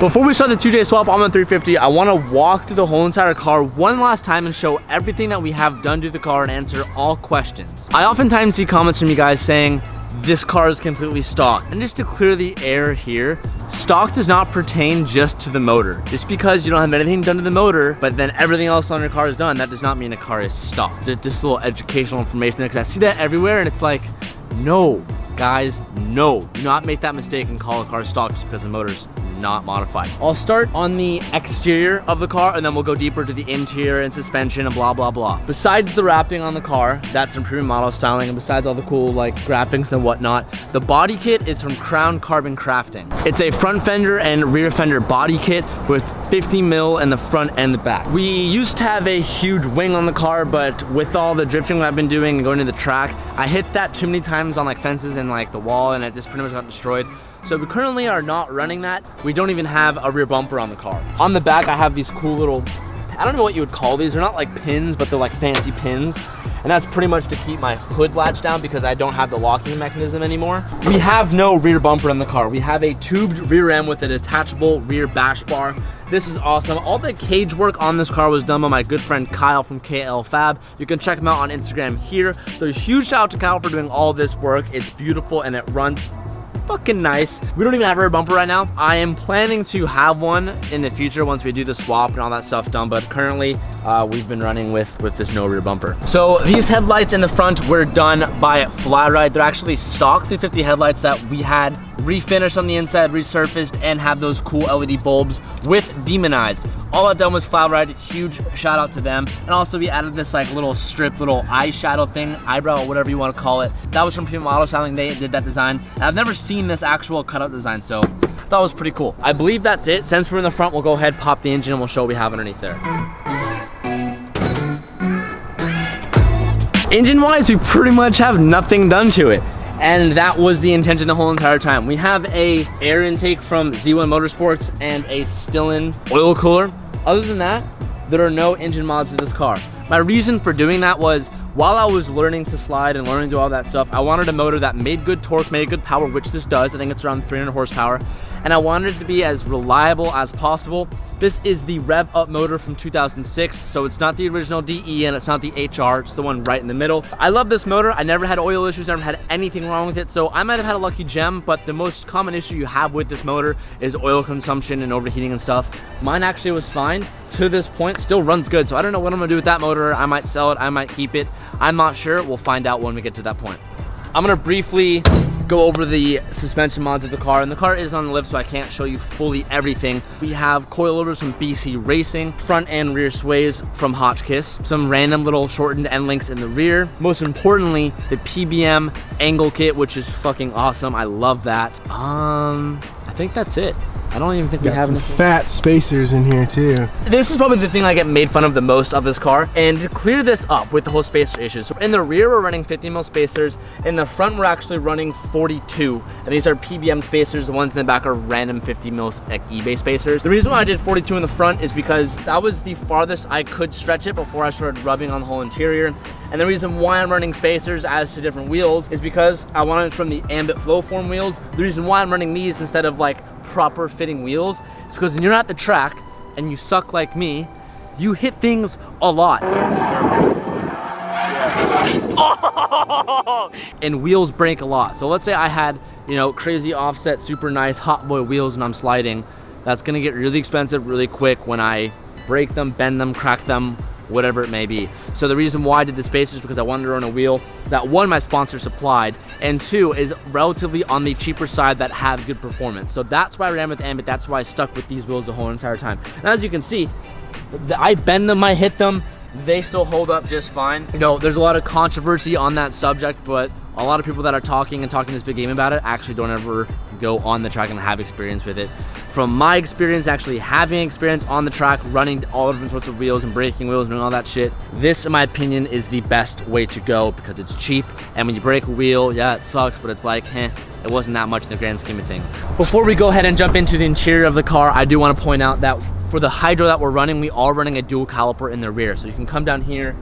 Before we start the 2J swap on the 350, I want to walk through the whole entire car one last time and show everything that we have done to the car and answer all questions. I oftentimes see comments from you guys saying, this car is completely stock. And just to clear the air here, stock does not pertain just to the motor. Just because you don't have anything done to the motor, but then everything else on your car is done, that does not mean a car is stock. Just a little educational information there, because I see that everywhere and it's like, no, guys, no. Do not make that mistake and call a car stock just because the motor's not modified. I'll start on the exterior of the car and then we'll go deeper to the interior and suspension and blah, blah, blah. Besides the wrapping on the car, that's some premium model styling, and besides all the cool like graphics and whatnot, the body kit is from Crown Carbon Crafting. It's a front fender and rear fender body kit with 50 mil in the front and the back. We used to have a huge wing on the car, but with all the drifting I've been doing and going to the track, I hit that too many times on like fences and like the wall, and it just pretty much got destroyed. So we currently are not running that. We don't even have a rear bumper on the car. On the back, I have these cool little, I don't know what you would call these. They're not like pins, but they're like fancy pins. And that's pretty much to keep my hood latch down because I don't have the locking mechanism anymore. We have no rear bumper on the car. We have a tubed rear end with a detachable rear bash bar. This is awesome. All the cage work on this car was done by my good friend Kyle from KL Fab. You can check him out on Instagram here. So huge shout out to Kyle for doing all this work. It's beautiful and it runs fucking nice. We don't even have a rear bumper right now. I am planning to have one in the future once we do the swap and all that stuff done, but currently we've been running with this no rear bumper. So these headlights in the front were done by Flyride. They're actually stock 350 headlights that we had refinished on the inside, resurfaced, and have those cool LED bulbs with demonized. All that done was Flyride. Huge shout out to them. And also we added this like little strip, little eyeshadow thing, eyebrow, or whatever you want to call it. That was from Pomerado Rd. They did that design. And I've never seen this actual cutout design, so that was pretty cool. I believe that's it. Since we're in the front, we'll go ahead, pop the engine, and we'll show what we have underneath there. Engine wise, we pretty much have nothing done to it. And that was the intention the whole entire time. We have a air intake from Z1 Motorsports and a Stillen oil cooler. Other than that, there are no engine mods to this car. My reason for doing that was, while I was learning to slide and learning to do all that stuff, I wanted a motor that made good torque, made good power, which this does. I think it's around 300 horsepower. And I wanted it to be as reliable as possible. This is the Rev Up motor from 2006, so it's not the original DE and it's not the HR, it's the one right in the middle. I love this motor. I never had oil issues, never had anything wrong with it, so I might have had a lucky gem, but the most common issue you have with this motor is oil consumption and overheating and stuff. Mine actually was fine to this point, still runs good, so I don't know what I'm gonna do with that motor. I might sell it, I might keep it. I'm not sure, we'll find out when we get to that point. I'm gonna briefly go over the suspension mods of the car, and the car is on the lift, so I can't show you fully everything. We have coilovers from BC Racing, front and rear sways from Hotchkiss, some random little shortened end links in the rear. Most importantly, the PBM angle kit, which is fucking awesome. I love that. I think that's it. I don't even think we have some fat spacers in here too. This is probably the thing I get made fun of the most of this car. And to clear this up with the whole spacer issue, so in the rear we're running 50 mil spacers. In the front we're actually running 42. And these are PBM spacers. The ones in the back are random 50 mil like eBay spacers. The reason why I did 42 in the front is because that was the farthest I could stretch it before I started rubbing on the whole interior. And the reason why I'm running spacers as to different wheels is because I wanted it from the Ambit Flowform wheels. The reason why I'm running these instead of like proper fitting wheels is because when you're at the track and you suck like me, you hit things a lot. And wheels break a lot. So let's say I had, you know, crazy offset, super nice hot boy wheels when I'm sliding. That's gonna get really expensive really quick when I break them, bend them, crack them, whatever it may be. So the reason why I did the spacers is because I wanted to run a wheel that, one, my sponsor supplied, and two, is relatively on the cheaper side that have good performance. So that's why I ran with Ambit. That's why I stuck with these wheels the whole entire time. And as you can see, I bend them, I hit them, they still hold up just fine. You know, there's a lot of controversy on that subject, but a lot of people that are talking this big game about it actually don't ever go on the track and have experience with it. From my experience, actually having experience on the track, running all different sorts of wheels and breaking wheels and doing all that shit, this, in my opinion, is the best way to go because it's cheap. And when you break a wheel, yeah, it sucks, but it's like, it wasn't that much in the grand scheme of things. Before we go ahead and jump into the interior of the car, I do want to point out that for the hydro that we're running, we are running a dual caliper in the rear. So you can come down here.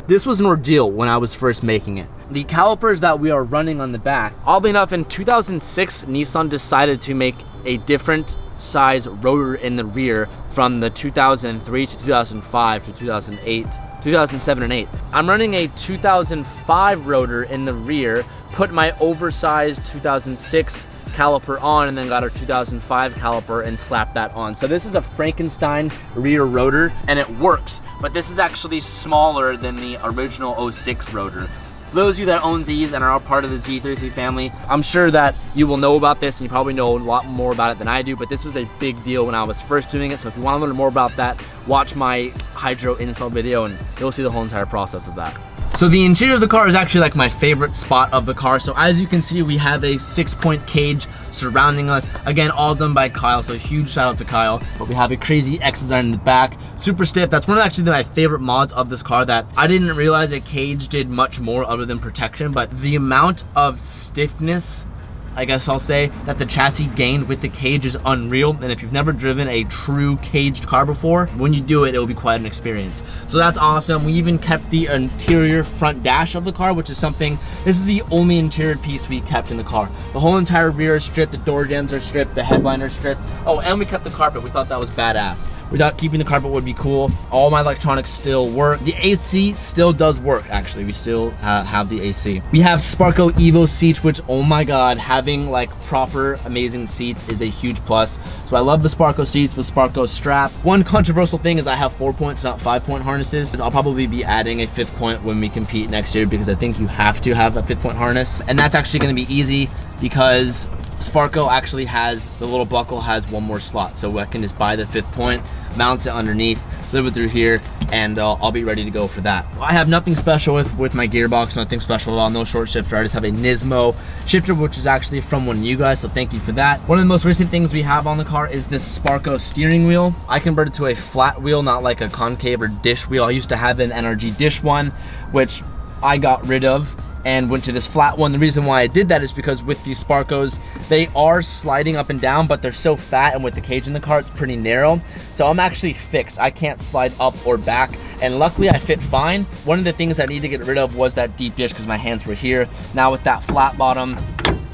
This was an ordeal when I was first making it. The calipers that we are running on the back, oddly enough, in 2006, Nissan decided to make a different oversized rotor in the rear from the 2003 to 2005 to 2008, 2007 and 8. I'm running a 2005 rotor in the rear, put my oversized 2006 caliper on, and then got a 2005 caliper and slapped that on. So this is a Frankenstein rear rotor, and it works, but this is actually smaller than the original 06 rotor. For those of you that own Zs and are part of the Z33 family, I'm sure that you will know about this, and you probably know a lot more about it than I do, but this was a big deal when I was first doing it. So if you want to learn more about that, watch my hydro install video and you'll see the whole entire process of that. So the interior of the car is actually like my favorite spot of the car. So as you can see, we have a 6-point cage surrounding us. Again, all done by Kyle, so huge shout out to Kyle. But we have a crazy X design in the back, super stiff. That's one of actually my favorite mods of this car, that I didn't realize a cage did much more other than protection, but the amount of stiffness, I guess I'll say, that the chassis gained with the cage is unreal. And if you've never driven a true caged car before, when you do it, it will be quite an experience. So that's awesome. We even kept the interior front dash of the car, which is something, this is the only interior piece we kept in the car. The whole entire rear is stripped, the door jambs are stripped, the headliner is stripped. Oh, and we kept the carpet. We thought that was badass. We thought keeping the carpet would be cool. All my electronics still work. The AC still does work, actually. We still have the AC. We have Sparco Evo seats, which, oh my God, having like proper amazing seats is a huge plus. So I love the Sparco seats with Sparco strap. One controversial thing is I have 4 points, not 5-point harnesses. I'll probably be adding a 5th point when we compete next year, because I think you have to have a 5th-point harness. And that's actually gonna be easy because Sparco actually has, the little buckle has one more slot. So I can just buy the 5th point, mount it underneath, slip it through here, and I'll be ready to go for that. I have nothing special with my gearbox, nothing special at all, no short shifter. I just have a Nismo shifter, which is actually from one of you guys, so thank you for that. One of the most recent things we have on the car is this Sparco steering wheel. I converted to a flat wheel, not like a concave or dish wheel. I used to have an NRG dish one, which I got rid of and went to this flat one. The reason why I did that is because with these Sparcos, they are sliding up and down, but they're so fat, and with the cage in the car, it's pretty narrow. So I'm actually fixed. I can't slide up or back, and luckily I fit fine. One of the things I need to get rid of was that deep dish because my hands were here. Now with that flat bottom,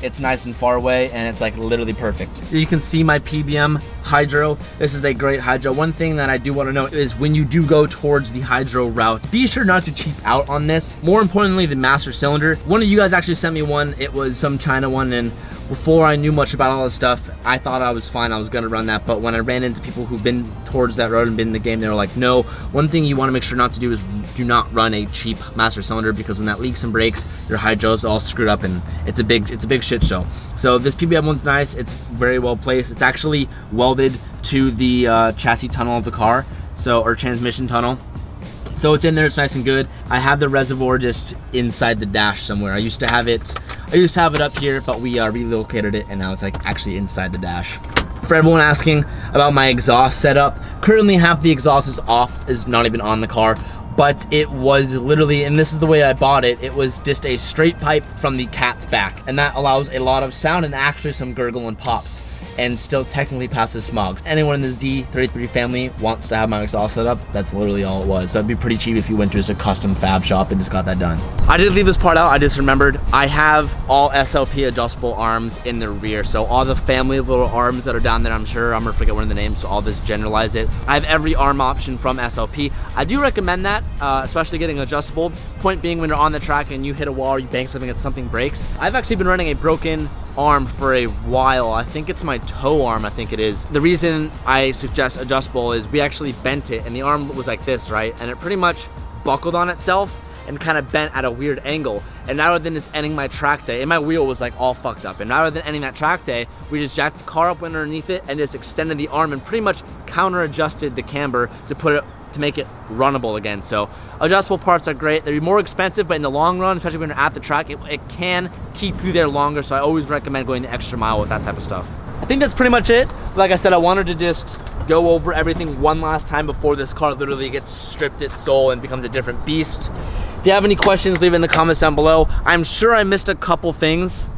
it's nice and far away, and it's like literally perfect. You can see my PBM hydro. This is a great hydro. One thing that I do want to note is when you do go towards the hydro route, be sure not to cheap out on this. More importantly, the master cylinder. One of you guys actually sent me one. It was some China one, and before I knew much about all this stuff, I thought I was fine. I was gonna run that, but when I ran into people who've been towards that road and been in the game, they were like, no. One thing you want to make sure not to do is do not run a cheap master cylinder, because when that leaks and breaks, your hydro's all screwed up, and it's a big shit show. So this PBM one's nice. It's very well placed. It's actually welded to the chassis tunnel of the car, so, or transmission tunnel. So it's in there, it's nice and good. I have the reservoir just inside the dash somewhere. I used to have it up here, but we relocated it, and now it's like actually inside the dash. For everyone asking about my exhaust setup, currently half the exhaust is off, is not even on the car, but it was literally, and this is the way I bought it, it was just a straight pipe from the cat's back, and that allows a lot of sound and actually some gurgle and pops, and still technically passes smog. Anyone in the Z33 family wants to have my exhaust set up, that's literally all it was. So it'd be pretty cheap if you went to just a custom fab shop and just got that done. I did leave this part out, I just remembered. I have all SLP adjustable arms in the rear. So all the family of little arms that are down there, I'm gonna forget one of the names, so I'll just generalize it. I have every arm option from SLP. I do recommend that, especially getting adjustable. Point being, when you're on the track and you hit a wall or you bang something and something breaks. I've actually been running a broken arm for a while. I think it's my toe arm, I think it is. The reason I suggest adjustable is we actually bent it, and the arm was like this, right? And it pretty much buckled on itself and kind of bent at a weird angle. And rather than just ending my track day, and my wheel was like all fucked up, and rather than ending that track day, we just jacked the car up, went underneath it, and just extended the arm and pretty much counter adjusted the camber to make it runnable again. So adjustable parts are great. They're more expensive, but in the long run, especially when you're at the track, it can keep you there longer. So I always recommend going the extra mile with that type of stuff. I think that's pretty much it. Like I said, I wanted to just go over everything one last time before this car literally gets stripped its soul and becomes a different beast. If you have any questions, leave it in the comments down below. I'm sure I missed a couple things.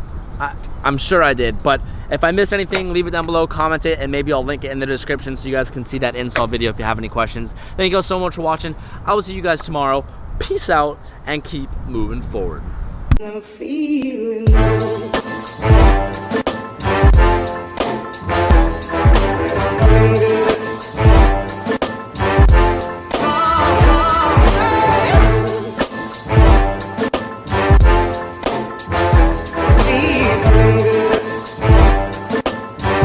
I'm sure I did, but if I missed anything, leave it down below, comment it, and maybe I'll link it in the description so you guys can see that install video if you have any questions. Thank you guys so much for watching. I will see you guys tomorrow. Peace out, and keep moving forward. I'm feeling